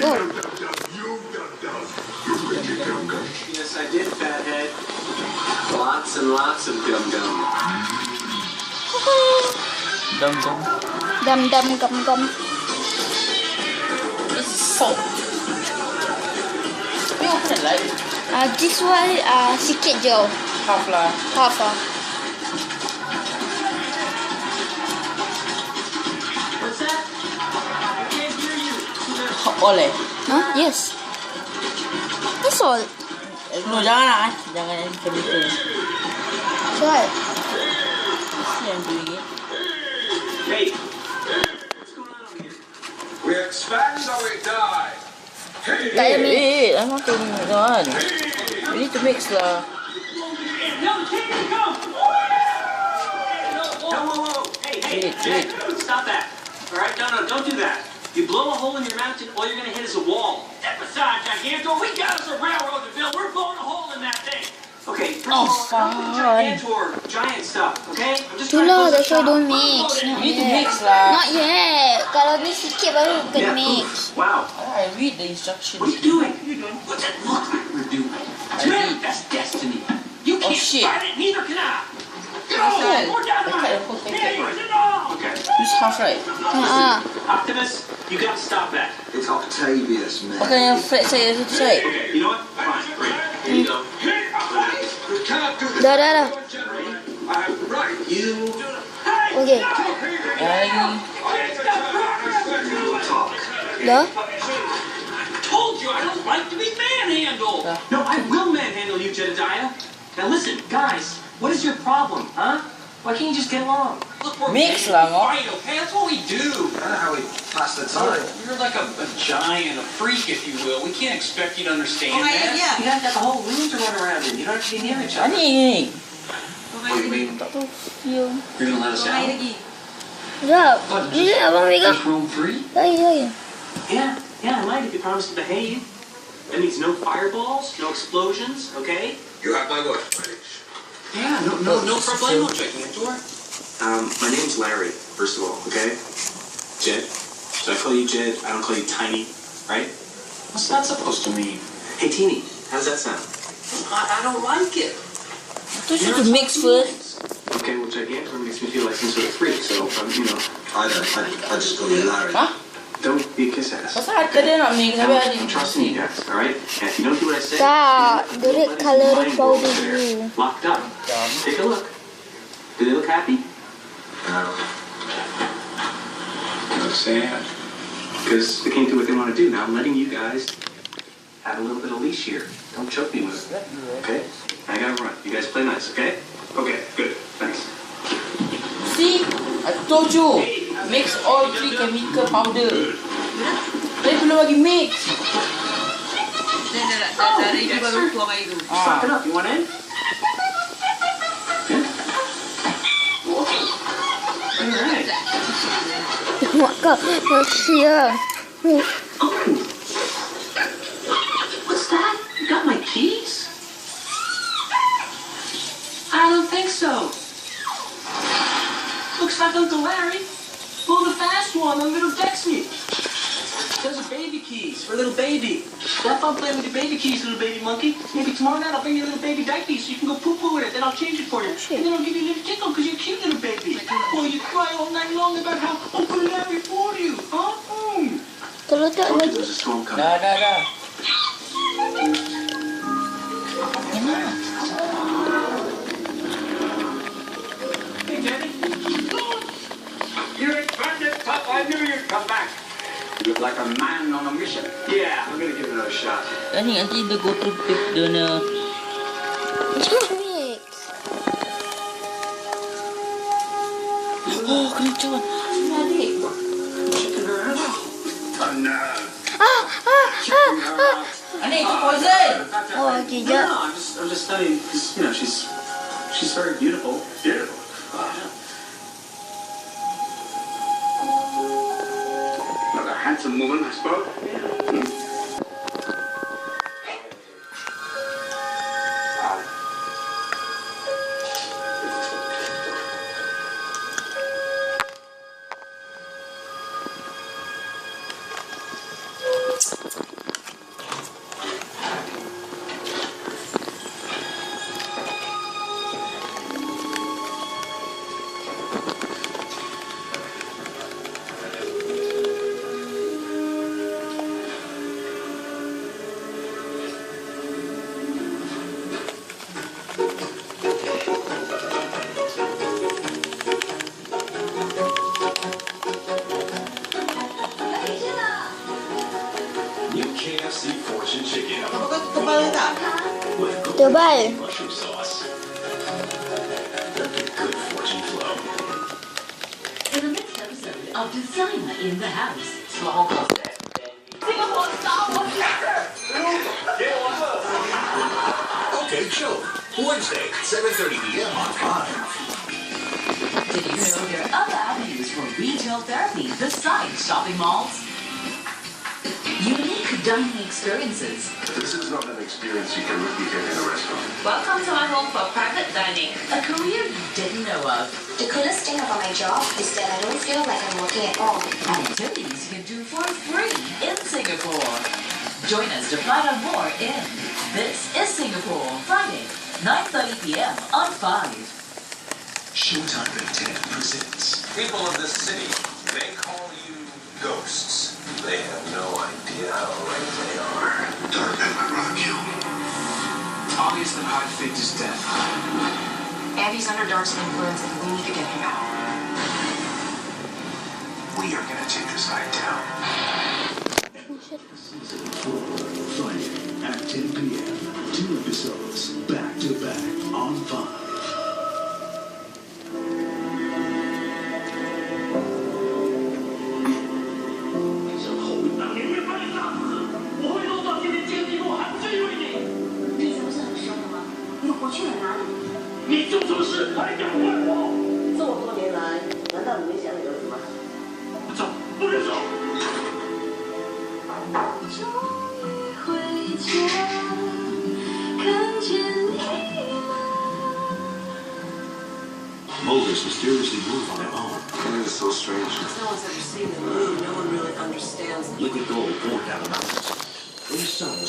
Go. Yes, I did, fathead. Lots and lots of gum gum. Dum dum. Dum dum gum gum. This is salt. You open it like This one sikit je. half lah. Half What's that? I can't hear you. All eh. Huh? Yes. That's all. No, jangan lah. Jangan yang chemical. What? See I'm doing it. Hey, what's going on here? We expand or we die. Hey, Tak payah mix. I'm not doing it. Jangan. We need to mix lah. No, take it, go! Whoa. Hey, Wait. stop that. All right, no, don't do that. You blow a hole in your mountain, all you're going to hit is a wall. And besides, Gigantor, we got us a railroad to build. We're blowing a hole in that thing. Okay, first of all, don't put Gigantor giant stuff, okay? I'm just trying Itulah, to that's why don't mix. You Not need to yet. mix lah. Not yet. Kalau ni sikit baru kena mix. Wow. I read the instructions. What are you doing? What's it look like we're doing? read. That's destiny. You Oh, can't shit. fight it, neither can I. Go! Listen, More I cut the dynamite! whole thing. Yeah, use it all! Okay. Use half right. Optimus, you gotta stop that. it's Octavius, man. Pakai yang flat saya satu side. Okay, you know what? Fine, great. Here you go. We can't do this. Dah. Right. You... Okay. Lagi. Dah. Told you I don't like to be manhandled. Yeah. No, I will manhandle you, Jedediah. Now listen, guys, what is your problem, huh? Why can't you just get along? Look, we're Mix made to lang, oh. fight, okay? That's what we do. I know how we pass the time. You're like a giant, a freak, if you will. We can't expect you to understand that. Yeah, you guys got the whole room to run around in. You don't have to be near each other. Ni. What do you mean? Tak tahu. Feel. You're gonna let us out? Sekejap. Ni abang pegang. Just roam free? Lagi. Yeah, I might if you promise to behave. That means no fireballs, no explosions, okay? You have my word, Felix. Yeah, no problemo, Gigantor. My name's Larry, first of all, okay? Jed. So I call you Jed, I don't call you Tiny, right? What's that supposed to mean? Hey, Teeny, how does that sound? I don't like it. Tu should to mix first. Okay, well, Gigantor makes me feel like some sort of freak, so, I just call you Larry. Hah? don't be a kiss ass. Pasal harga dia nak mix tapi ada I'm trusting you guys, alright? And if you don't do what I say, Tak. you The red let colouring his mind powder go over there, dulu. locked up. Take a look. Do they look happy? Look sad. Because they can't do what they want to do. Now I'm letting you guys have a little bit of leash here. Don't choke me with it. Okay? I gotta run. You guys play nice, okay? Okay, good. Thanks. See, I told you, mix all three chemical powder. Tapi belum lagi mix. Dari baru tuang air tu. Suck it up. You want in? Alright. Mak kau. Masih. What's that? You got my keys? I don't think so. Looks like Uncle Larry pulled a fast one on little Dexmy. Those are baby keys for little baby. Have fun playing with your baby keys, little baby monkey. Maybe tomorrow night I'll bring you a little baby diaper so you can go poo-poo with it. Then I'll change it for you. And then I'll give you a little tickle because you're a cute little baby. Well, you cry all night long about how Uncle Larry bought you, huh? Kalau tak Told you lagi. there was a storm coming. Dah. Hey, Daddy. You expanded, Pop. I knew you'd come back. You look like a man on a mission. Yeah, I'm gonna give it another shot. Nanti dia go through dia punya. Jangan mix. Oh, kena cawan. Adik. Checking her out. Oh, no. Adik, itu poison. Oh, okay, No, jap. I'm just studying because you know she's very beautiful. Beautiful. Not a handsome woman, I suppose. New KFC Fortune Chicken Apakah tebal tak? with Tebal. mushroom sauce. The good fortune flow. In the next episode of Designer in the House. Okay, chill. Wednesday, 7:30 p.m. on 5. Did you know there are other avenues for retail therapy besides shopping malls? Unique dining experiences. This is not an experience you can really get in a restaurant. Welcome to my home for private dining. A career you didn't know of. The coolest thing about my job is that I don't feel like I'm working at all. Activities you can do for free in Singapore. Join us to find out more in This is Singapore, Friday, 9:30 p.m. on 5. Showtime at 10 presents. People of this city, they call you ghosts. They have no idea how right they are. Dark had my brother killed. Obvious that Hyde faked his death. Andy's under Dark's influence and we need to get him out. We are gonna take this guy down. Season 4, Friday at 10 p.m. 2 episodes back to back on 5. Mulder's mysteriously moved on their own. It is so strange. No one's ever seen the moon. No one really understands. Liquid gold poured down the mountains. These suns